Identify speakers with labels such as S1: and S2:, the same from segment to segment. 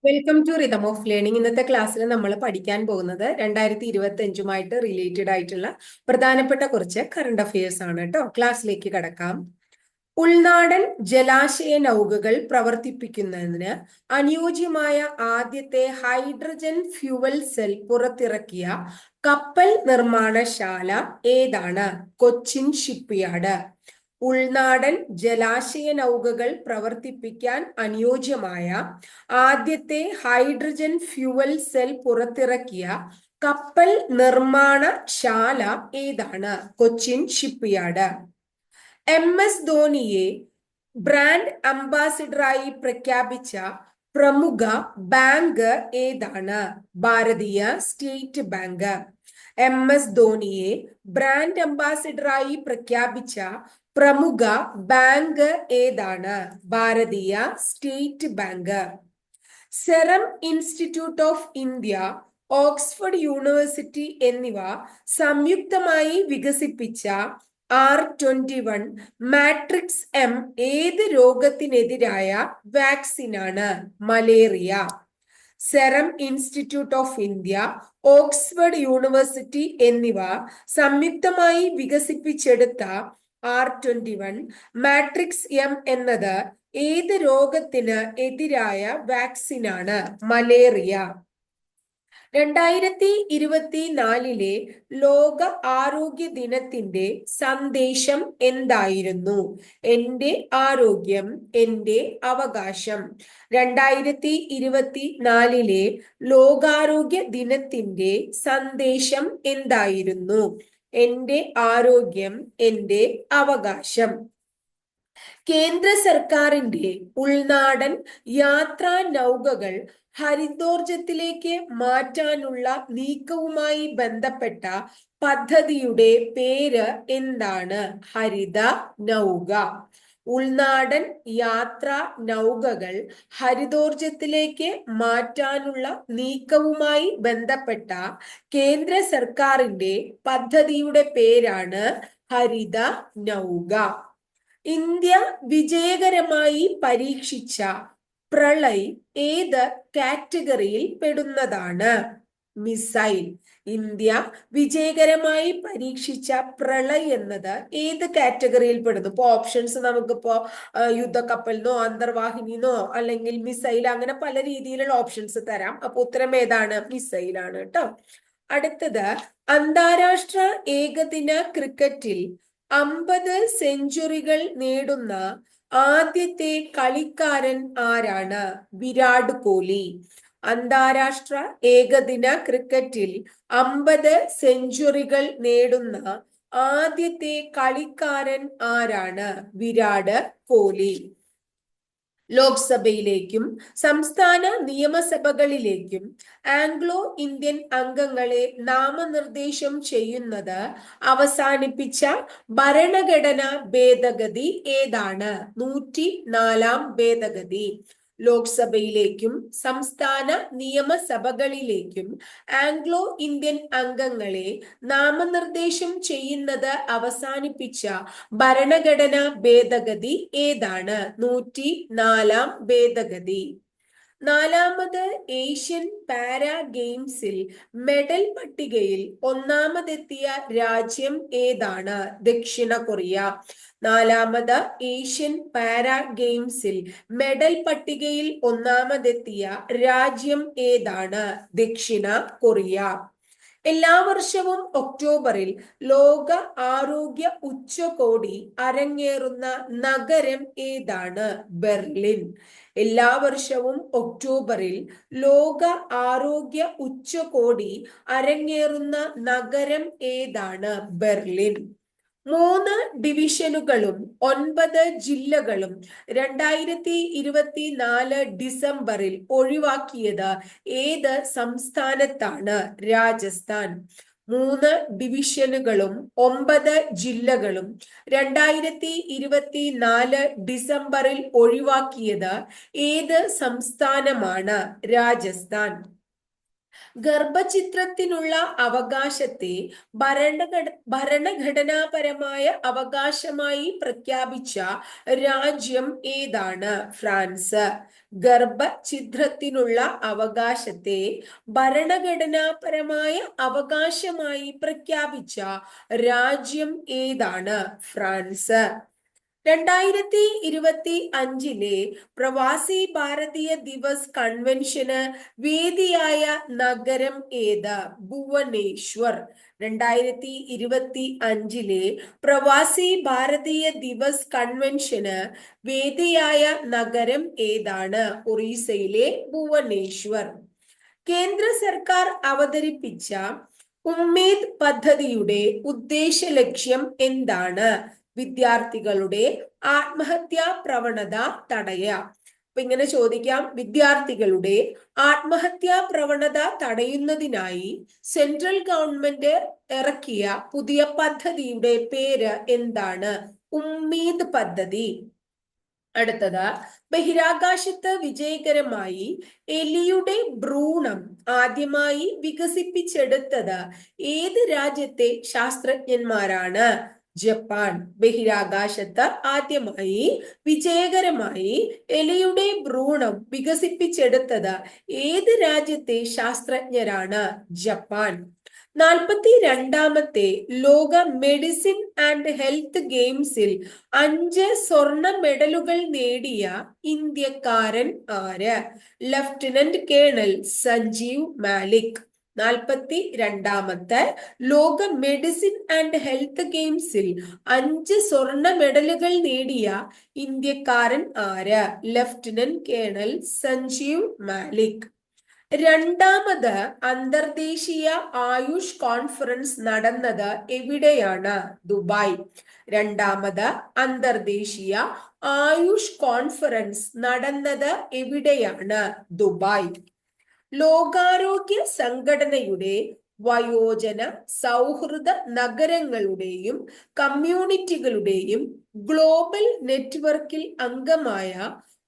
S1: Welcome to rhythm of learning. ഇന്നത്തെ ക്ലാസ്സിൽ നമ്മൾ പഠിക്കാൻ പോകുന്നത് 2025 റിലേറ്റഡ് ആയിട്ടുള്ള പ്രധാനപ്പെട്ട കുറച്ച് കറണ്ട് അഫയേഴ്സ് ആണ് കേട്ടോ. ക്ലാസ്സിലേക്ക് കടക്കാം. ഉൾനാടൻ ജലാശയ നൗകകൾ പ്രവർത്തിപ്പിക്കുന്നതിന് അനുയോജ്യമായ ആദ്യത്തെ ഹൈഡ്രജൻ ഫ്യൂവൽ സെൽ പുറത്തിറക്കിയ കപ്പൽ നിർമ്മാണശാല ഏതാണ്? കൊച്ചിൻ ഷിപ്പ്യാർഡ്. ഉൾനാടൻ ജലാശയ നൗകകൾ പ്രവർത്തിപ്പിക്കാൻ അനുയോജ്യമായ ആദ്യത്തെ ഹൈഡ്രജൻ ഫ്യൂവൽ സെൽ പുറത്തിറക്കിയ കപ്പൽ നിർമ്മാണശാല ഏതാണ്? കൊച്ചിൻ ഷിപ്പ്യാർഡ്. എസ് ധോണിയെ ബ്രാൻഡ് അംബാസിഡറായി പ്രഖ്യാപിച്ച പ്രമുഖ ബാങ്ക് ഏതാണ്? Bharatiya State Bank. എസ് ധോണിയെ ബ്രാൻഡ് അംബാസിഡറായി പ്രഖ്യാപിച്ച പ്രമുഖ ബാങ്ക് ഏതാണ്? Bharatiya State Bank. Serum Institute of India, Oxford University എന്നിവ സംയുക്തമായി വികസിപ്പിച്ച R21 മാട്രിക്സ് എം ഏത് രോഗത്തിനെതിരായ വാക്സിനാണ്? Malaria. Serum Institute of India, Oxford University എന്നിവ സംയുക്തമായി വികസിപ്പിച്ചെടുത്ത R21 മാട്രിക്സ് എം എന്നത് ഏത് രോഗത്തിന് എതിരായ വാക്സിനാണ്? മലേറിയ. 2024 ലോക ആരോഗ്യ ദിനത്തിന്റെ സന്ദേശം എന്തായിരുന്നു? എന്റെ ആരോഗ്യം എന്റെ അവകാശം. 2024 ലോകാരോഗ്യ ദിനത്തിന്റെ സന്ദേശം എന്തായിരുന്നു? എന്റെ ആരോഗ്യം എന്റെ അവകാശം. കേന്ദ്ര സർക്കാരിന്റെ ഉൾനാടൻ യാത്രാ നൗകകൾ ഹരിതോർജത്തിലേക്ക് മാറ്റാനുള്ള നീക്കവുമായി ബന്ധപ്പെട്ട പദ്ധതിയുടെ പേര് എന്താണ്? ഹരിത നൗക. ഉൾനാടൻ യാത്രാ നൗകകൾ ഹരിതോർജത്തിലേക്ക് മാറ്റാനുള്ള നീക്കവുമായി ബന്ധപ്പെട്ട കേന്ദ്ര സർക്കാരിന്റെ പദ്ധതിയുടെ പേരാണ് ഹരിത നൗക. ഇന്ത്യ വിജയകരമായി പരീക്ഷിച്ച പ്രളയ് ഏത് കാറ്റഗറിയിൽ പെടുന്നതാണ്? മിസൈൽ. ഇന്ത്യ വിജയകരമായി പരീക്ഷിച്ച പ്രളയ് എന്നത് ഏത് കാറ്റഗറിയിൽ പെടുന്നു? ഇപ്പൊ ഓപ്ഷൻസ് നമുക്കിപ്പോ യുദ്ധക്കപ്പലിനോ അന്തർവാഹിനിന്നോ അല്ലെങ്കിൽ മിസൈൽ, അങ്ങനെ പല രീതിയിലുള്ള ഓപ്ഷൻസ് തരാം. അപ്പൊ ഉത്തരം ഏതാണ്? മിസൈലാണ് കേട്ടോ. അടുത്തത്, അന്താരാഷ്ട്ര ഏകദിന ക്രിക്കറ്റിൽ 50 സെഞ്ചുറികൾ നേടുന്ന ആദ്യത്തെ കളിക്കാരൻ ആരാണ്? വിരാട് കോഹ്ലി. അന്താരാഷ്ട്ര ഏകദിന ക്രിക്കറ്റിൽ 50 സെഞ്ചുറികൾ നേടുന്ന ആദ്യത്തെ കളിക്കാരൻ ആരാണ്? വിരാട് കോഹ്ലി. ലോക്സഭയിലേക്കും സംസ്ഥാന നിയമസഭകളിലേക്കും ആംഗ്ലോ ഇന്ത്യൻ അംഗങ്ങളെ നാമനിർദ്ദേശം ചെയ്യുന്നത് അവസാനിപ്പിച്ച ഭരണഘടനാ ഭേദഗതി ഏതാണ്? 104 ഭേദഗതി. ലോക്സഭയിലേക്കും സംസ്ഥാന നിയമസഭകളിലേക്കും ആംഗ്ലോ ഇന്ത്യൻ അംഗങ്ങളെ നാമനിർദ്ദേശം ചെയ്യുന്നത് അവസാനിപ്പിച്ച ഭരണഘടനാ ഭേദഗതി ഏതാണ്? 104 ഭേദഗതി. 4ാമത് ഏഷ്യൻ പാരാ ഗെയിംസിൽ മെഡൽ പട്ടികയിൽ ഒന്നാമതെത്തിയ രാജ്യം ഏതാണ്? ദക്ഷിണ കൊറിയ. 4ാമത് ഏഷ്യൻ പാരാ ഗെയിംസിൽ മെഡൽ പട്ടികയിൽ ഒന്നാമതെത്തിയ രാജ്യം ഏതാണ്? ദക്ഷിണ കൊറിയ. എല്ലാ വർഷവും ഒക്ടോബറിൽ ലോക ആരോഗ്യ ഉച്ചകോടി അരങ്ങേറുന്ന നഗരം ഏതാണ്? ബെർലിൻ. എല്ലാ വർഷവും ഒക്ടോബറിൽ ലോക ആരോഗ്യ ഉച്ചകോടി അരങ്ങേറുന്ന നഗരം ഏതാണ്? ബെർലിൻ. 3 ഡിവിഷനുകളും 9 ജില്ലകളും 2024 ഡിസംബറിൽ ഒഴിവാക്കിയത് ഏത് സംസ്ഥാനത്താണ്? രാജസ്ഥാൻ. 3 ഡിവിഷനുകളും 9 ജില്ലകളും 2024 ഡിസംബറിൽ ഒഴിവാക്കിയത് ഏത് സംസ്ഥാനമാണ്? രാജസ്ഥാൻ. ഗർഭചിത്രത്തിനുള്ള അവകാശത്തെ ഭരണഘടനാപരമായ അവകാശമായി പ്രഖ്യാപിച്ച രാജ്യം ഏതാണ്? ഫ്രാൻസ്. ഗർഭചിത്രത്തിനുള്ള അവകാശത്തെ ഭരണഘടനാപരമായ അവകാശമായി പ്രഖ്യാപിച്ച രാജ്യം ഏതാണ്? ഫ്രാൻസ്. 2025 പ്രവാസി ഭാരതീയ ദിവസ് കൺവെൻഷന് വേദിയായ നഗരം ഏത്? ഭുവനേശ്വർ. 2025 പ്രവാസി ഭാരതീയ ദിവസ് കൺവെൻഷന് വേദിയായ നഗരം ഏതാണ്? ഒറീസയിലെ ഭുവനേശ്വർ. കേന്ദ്ര സർക്കാർ അവതരിപ്പിച്ച ഉമ്മേദ് പദ്ധതിയുടെ ഉദ്ദേശ ലക്ഷ്യം എന്താണ്? വിദ്യാർത്ഥികളുടെ ആത്മഹത്യാ പ്രവണത തടയുക. അപ്പൊ ഇങ്ങനെ ചോദിക്കാം, വിദ്യാർത്ഥികളുടെ ആത്മഹത്യാ പ്രവണത തടയുന്നതിനായി സെൻട്രൽ ഗവൺമെന്റ് ഇറക്കിയ പുതിയ പദ്ധതിയുടെ പേര് എന്താണ്? ഉമ്മീദ് പദ്ധതി. അടുത്തത്, ബഹിരാകാശത്ത് വിജയകരമായി എലിയുടെ ഭ്രൂണം ആദ്യമായി വികസിപ്പിച്ചെടുത്തത് ഏത് രാജ്യത്തെ ശാസ്ത്രജ്ഞന്മാരാണ്? ജപ്പാൻ. ബഹിരാകാശത്ത് ആദ്യമായി വിജയകരമായി എലിയുടെ ഭ്രൂണം വികസിപ്പിച്ചെടുത്തത് ഏത് രാജ്യത്തെ ശാസ്ത്രജ്ഞരാണ്? ജപ്പാൻ. 42ാമത്തെ ലോക മെഡിസിൻ ആൻഡ് ഹെൽത്ത് ഗെയിംസിൽ 5 സ്വർണ്ണ മെഡലുകൾ നേടിയ ഇന്ത്യക്കാരൻ ആര്? Lieutenant colonel Sanjeev Malik. 42ാമത്തെ ലോക മെഡിസിൻ ആൻഡ് ഹെൽത്ത് ഗെയിംസിൽ 5 സ്വർണ്ണ മെഡലുകൾ നേടിയ ഇന്ത്യക്കാരൻ ആര്? Lieutenant colonel Sanjeev Malik. രണ്ടാമത് അന്തർദേശീയ ആയുഷ് കോൺഫറൻസ് നടന്നത് എവിടെയാണ്? ദുബായ്. രണ്ടാമത് അന്തർദേശീയ ആയുഷ് കോൺഫറൻസ് നടന്നത് എവിടെയാണ്? ദുബായ്. ലോകാരോഗ്യ സംഘടനയുടെ വയോജന സൗഹൃദ നഗരങ്ങളുടെയും കമ്മ്യൂണിറ്റികളുടെയും ഗ്ലോബൽ നെറ്റ്വർക്കിൽ അംഗമായ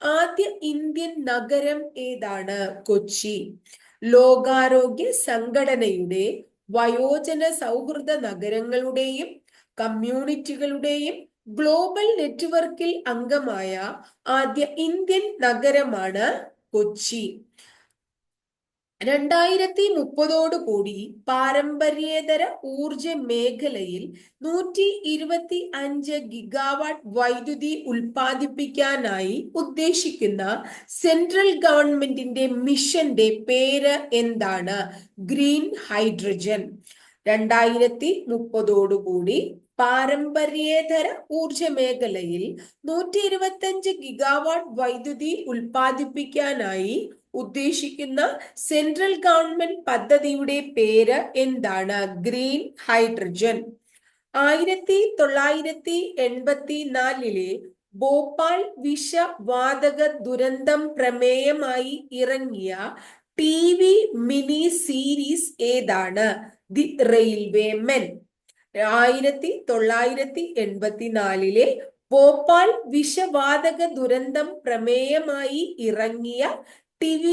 S1: ആദ്യ ഇന്ത്യൻ നഗരം ഏതാണ്? കൊച്ചി. ലോകാരോഗ്യ സംഘടനയുടെ വയോജന സൗഹൃദ നഗരങ്ങളുടെയും കമ്മ്യൂണിറ്റികളുടെയും ഗ്ലോബൽ നെറ്റ്വർക്കിൽ അംഗമായ ആദ്യ ഇന്ത്യൻ നഗരമാണ് കൊച്ചി. 2030 പാരമ്പര്യേതര ഊർജ മേഖലയിൽ 125 ഗിഗാവാട്ട് വൈദ്യുതി ഉൽപ്പാദിപ്പിക്കാനായി ഉദ്ദേശിക്കുന്ന സെൻട്രൽ ഗവൺമെന്റിന്റെ മിഷന്റെ പേര് എന്താണ്? Green hydrogen. 2030 പാരമ്പര്യേതര ഊർജ മേഖലയിൽ 125 ഗിഗാവാട്ട് വൈദ്യുതി ഉൽപ്പാദിപ്പിക്കാനായി ഉദ്ദേശിക്കുന്ന സെൻട്രൽ ഗവൺമെന്റ് പദ്ധതിയുടെ പേര് എന്താണ്? Green hydrogen. 1984 ഭോപ്പാൽ വിഷവാതക ദുരന്തം പ്രമേയമായി ഇറങ്ങിയ TV മിനി സീരീസ് ഏതാണ്? The railway men. 1984 ഭോപ്പാൽ വിഷവാതക ദുരന്തം പ്രമേയമായി ഇറങ്ങിയ TV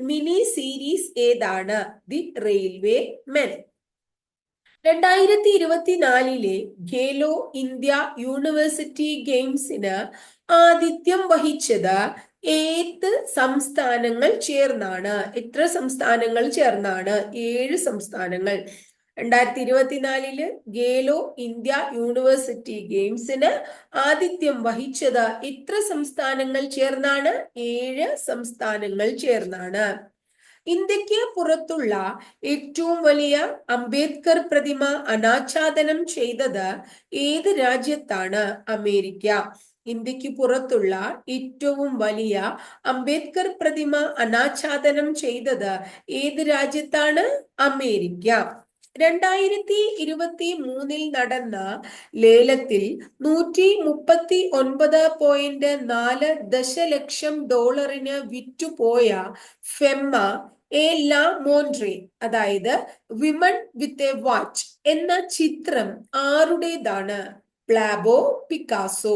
S1: മിനി സീരീസ് ഏതാണ്? The railway men. 2024 Khelo India university ഗെയിംസിന് ആതിഥ്യം വഹിച്ചത് ഏത് സംസ്ഥാനങ്ങൾ ചേർന്നാണ്? എത്ര സംസ്ഥാനങ്ങൾ ചേർന്നാണ്? 7 സംസ്ഥാനങ്ങൾ. 2024 ഖേലോ ഇന്ത്യ യൂണിവേഴ്സിറ്റി ഗെയിംസിന് ആതിഥ്യം വഹിച്ചത് എത്ര സംസ്ഥാനങ്ങൾ ചേർന്നാണ്? 7 സംസ്ഥാനങ്ങൾ ചേർന്നാണ്. ഇന്ത്യക്ക് പുറത്തുള്ള ഏറ്റവും വലിയ അംബേദ്കർ പ്രതിമ അനാച്ഛാദനം ചെയ്തത് ഏത് രാജ്യത്താണ്? അമേരിക്ക. ഇന്ത്യക്ക് പുറത്തുള്ള ഏറ്റവും വലിയ അംബേദ്കർ പ്രതിമ അനാച്ഛാദനം ചെയ്തത് ഏത് രാജ്യത്താണ്? അമേരിക്ക. 2023 നടന്ന ലേലത്തിൽ $139.4 ദശലക്ഷം വിറ്റുപോയ ഫെമ്മ എ ലാ മോൺട്രെ, അതായത് വിമൺ വിത്ത് എ വാച്ച് എന്ന ചിത്രം ആരുടേതാണ്? പ്ലാബോ പിക്കാസോ.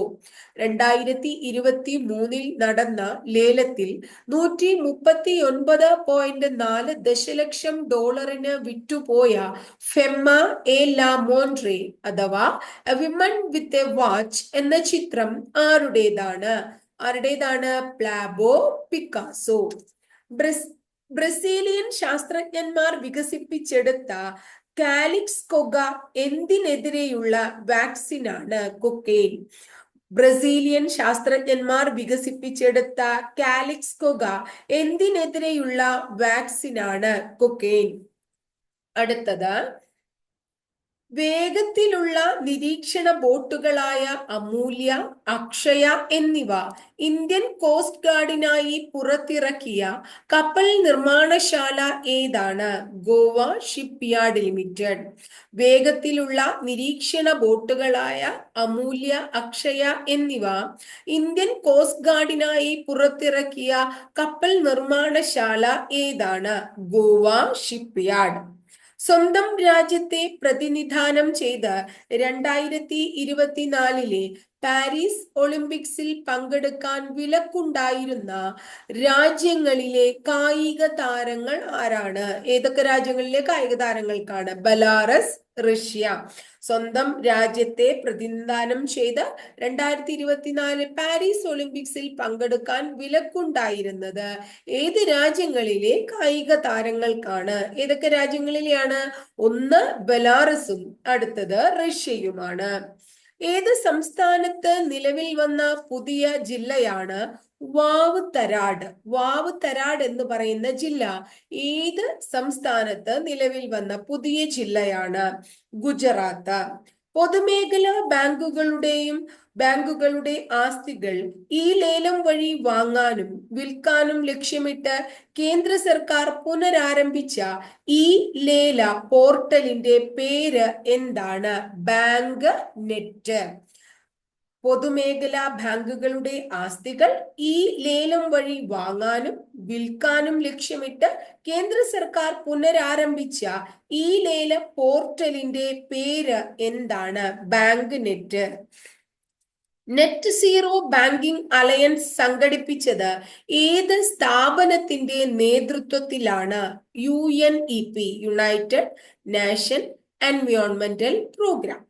S1: 2023 നടന്ന ലേലത്തിൽ 139.4 ദശലക്ഷം ഡോളറിന് വിറ്റുപോയ ഫെമ്മ എ ലാ മോൺട്രെ അഥവാ A women with a watch എന്ന ചിത്രം ആരുടേതാണ്? പ്ലാബോ പിക്കാസോ. ബ്രസീലിയൻ ശാസ്ത്രജ്ഞന്മാർ വികസിപ്പിച്ചെടുത്ത കാലിക്സ് കൊഗ എന്തിനെതിരെയുള്ള വാക്സിനാണ്? കൊക്കെയിൻ. ബ്രസീലിയൻ ശാസ്ത്രജ്ഞന്മാർ വികസിപ്പിച്ചെടുത്ത കാലിക്സ് കൊഗ എന്തിനെതിരെയുള്ള വാക്സിനാണ്? കൊക്കെയിൻ. അടുത്തത്, വേഗത്തിലുള്ള നിരീക്ഷണ ബോട്ടുകളായ അമൂല്യ, അക്ഷയ എന്നിവ ഇന്ത്യൻ കോസ്റ്റ് ഗാർഡിനായി പുറത്തിറക്കിയ കപ്പൽ നിർമ്മാണശാല ഏതാണ്? Goa shipyard limited. വേഗത്തിലുള്ള നിരീക്ഷണ ബോട്ടുകളായ അമൂല്യ, അക്ഷയ എന്നിവ ഇന്ത്യൻ കോസ്റ്റ് ഗാർഡിനായി പുറത്തിറക്കിയ കപ്പൽ നിർമ്മാണശാല ഏതാണ്? ഗോവ ഷിപ്പ്യാർഡ്. സ്വന്തം രാജ്യത്തെ പ്രതിനിധാനം ചെയ്ത് 2024 പാരീസ് ഒളിമ്പിക്സിൽ പങ്കെടുക്കാൻ വിലക്കുണ്ടായിരുന്ന രാജ്യങ്ങളിലെ കായിക താരങ്ങൾ ആരാണ്? ഏതൊക്കെ രാജ്യങ്ങളിലെ കായിക താരങ്ങൾക്കാണ്? Belarus, Russia. സ്വന്തം രാജ്യത്തെ പ്രതിനിധാനം ചെയ്ത് 2024 പാരീസ് ഒളിമ്പിക്സിൽ പങ്കെടുക്കാൻ വിലക്കുണ്ടായിരുന്നത് ഏത് രാജ്യങ്ങളിലെ കായിക താരങ്ങൾക്കാണ്? ഏതൊക്കെ രാജ്യങ്ങളിലെയാണ്? ഒന്ന് ബെലാറസും അടുത്തത് റഷ്യയുമാണ്. ഏത് സംസ്ഥാനത്ത് നിലവിൽ വന്ന പുതിയ ജില്ലയാണ് വാവ് തരാട്? വാവ് തരാട് എന്ന് പറയുന്ന ജില്ല ഏത് സംസ്ഥാനത്ത് നിലവിൽ വന്ന പുതിയ ജില്ലയാണ്? ഗുജറാത്ത്. പൊതുമേഖലാ ബാങ്കുകളുടെ ആസ്തികൾ ഈ ലേലം വഴി വാങ്ങാനും വിൽക്കാനും ലക്ഷ്യമിട്ട് കേന്ദ്ര സർക്കാർ പുനരാരംഭിച്ച ഈ ലേല പോർട്ടലിന്റെ പേര് എന്താണ്? Bank net. പൊതുമേഖലാ ബാങ്കുകളുടെ ആസ്തികൾ ഈ ലേലം വഴി വാങ്ങാനും വിൽക്കാനും ലക്ഷ്യമിട്ട് കേന്ദ്ര സർക്കാർ പുനരാരംഭിച്ച ഈ ലേല പോർട്ടലിന്റെ പേര് എന്താണ്? Bank net. Net zero banking alliance സംഘടിപ്പിച്ചത് ഏത് സ്ഥാപനത്തിന്റെ നേതൃത്വത്തിലാണ്? UNEP, യുണൈറ്റഡ് നേഷൻ എൻവയോൺമെന്റൽ Programme.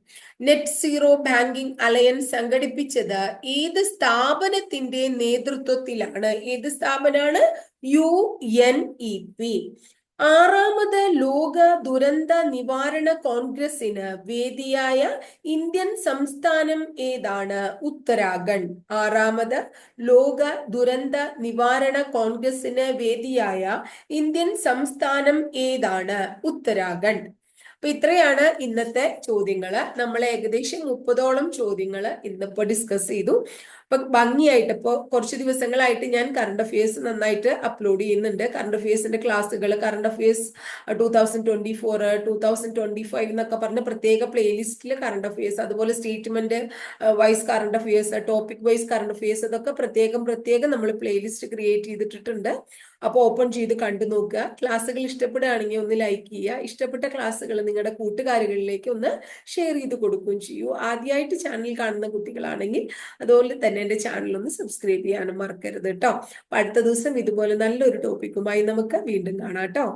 S1: Net zero banking alliance സംഘടിപ്പിച്ചത് ഏത് സ്ഥാപനത്തിന്റെ നേതൃത്വത്തിലാണ്? ഏത് സ്ഥാപനമാണ്? UNEP. 6ാമത് ലോക ദുരന്ത നിവാരണ കോൺഗ്രസിന് വേദിയായ ഇന്ത്യൻ സംസ്ഥാനം ഏതാണ്? ഉത്തരാഖണ്ഡ്. 6ാമത് ലോക ദുരന്ത നിവാരണ കോൺഗ്രസിന് വേദിയായ ഇന്ത്യൻ സംസ്ഥാനം ഏതാണ്? ഉത്തരാഖണ്ഡ്. അപ്പൊ ഇത്രയാണ് ഇന്നത്തെ ചോദ്യങ്ങള്. നമ്മൾ ഏകദേശം 30ഓളം ചോദ്യങ്ങള് ഇന്നിപ്പോ ഡിസ്കസ് ചെയ്തു. അപ്പൊ ഭംഗിയായിട്ട് ഇപ്പോ കുറച്ച് ദിവസങ്ങളായിട്ട് ഞാൻ കറണ്ട് അഫയേഴ്സ് നന്നായിട്ട് അപ്ലോഡ് ചെയ്യുന്നുണ്ട്. കറണ്ട് അഫയേഴ്സിന്റെ ക്ലാസ്സുകൾ, കറണ്ട് അഫയേഴ്സ് 2024, 2025 എന്നൊക്കെ പറഞ്ഞ പ്രത്യേക പ്ലേലിസ്റ്റിൽ കറണ്ട് അഫയേഴ്സ്, അതുപോലെ statement vice current affairs, topic wise current affairs, ഇതൊക്കെ പ്രത്യേകം നമ്മൾ പ്ലേലിസ്റ്റ് ക്രിയേറ്റ് ചെയ്തിട്ടുണ്ട്. അപ്പോൾ ഓപ്പൺ ചെയ്ത് കണ്ടു നോക്കുക. ക്ലാസ്സുകൾ ഇഷ്ടപ്പെടുകയാണെങ്കിൽ ഒന്ന് ലൈക്ക് ചെയ്യുക. ഇഷ്ടപ്പെട്ട ക്ലാസ്സുകൾ നിങ്ങളുടെ കൂട്ടുകാരികളിലേക്ക് ഒന്ന് ഷെയർ ചെയ്ത് കൊടുക്കുകയും ചെയ്യൂ. ആദ്യമായിട്ട് ചാനൽ കാണുന്ന കുട്ടികളാണെങ്കിൽ അതുപോലെ തന്നെ എൻ്റെ ചാനൽ ഒന്ന് സബ്സ്ക്രൈബ് ചെയ്യാനും മറക്കരുത് കേട്ടോ. അപ്പൊ അടുത്ത ദിവസം ഇതുപോലെ നല്ലൊരു ടോപ്പിക്കുമായി നമുക്ക് വീണ്ടും കാണാം കേട്ടോ.